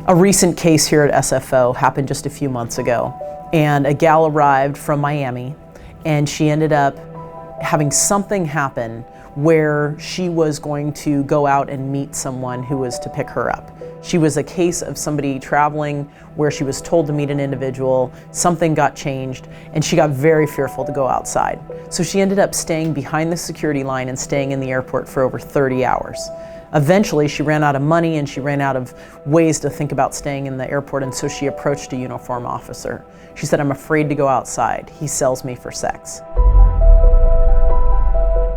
A recent case here at SFO happened just a few months ago, and a gal arrived from Miami, and she ended up having something happen where she was going to go out and meet someone who was to pick her up. She was a case of somebody traveling where she was told to meet an individual, something got changed, and she got very fearful to go outside. So she ended up staying behind the security line and staying in the airport for over 30 hours. Eventually, she ran out of money and she ran out of ways to think about staying in the airport, and so she approached a uniformed officer. She said, "I'm afraid to go outside. He sells me for sex."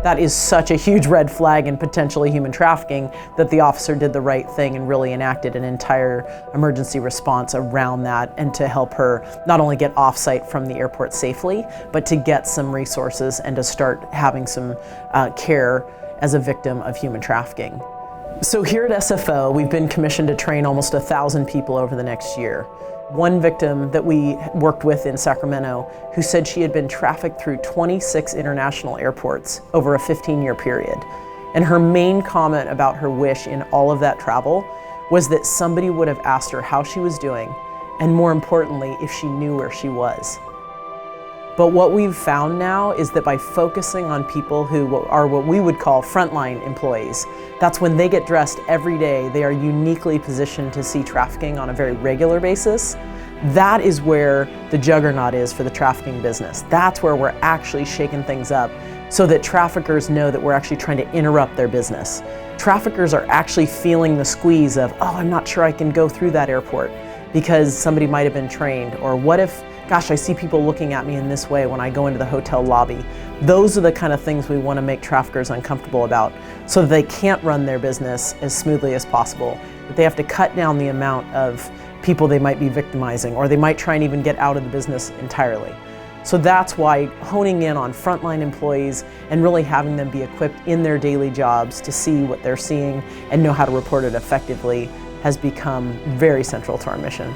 That is such a huge red flag in potentially human trafficking that the officer did the right thing and really enacted an entire emergency response around that, and to help her not only get off-site from the airport safely, but to get some resources and to start having some care as a victim of human trafficking. So here at SFO, we've been commissioned to train almost 1,000 people over the next year. One victim that we worked with in Sacramento who said she had been trafficked through 26 international airports over a 15-year period. And her main comment about her wish in all of that travel was that somebody would have asked her how she was doing, and more importantly, if she knew where she was. But what we've found now is that by focusing on people who are what we would call frontline employees, that's when they get dressed every day, they are uniquely positioned to see trafficking on a very regular basis. That is where the juggernaut is for the trafficking business. That's where we're actually shaking things up so that traffickers know that we're actually trying to interrupt their business. Traffickers are actually feeling the squeeze of, oh, I'm not sure I can go through that airport because somebody might have been trained, or what if, gosh, I see people looking at me in this way when I go into the hotel lobby. Those are the kind of things we want to make traffickers uncomfortable about, so that they can't run their business as smoothly as possible, that they have to cut down the amount of people they might be victimizing, or they might try and even get out of the business entirely. So that's why honing in on frontline employees and really having them be equipped in their daily jobs to see what they're seeing and know how to report it effectively has become very central to our mission.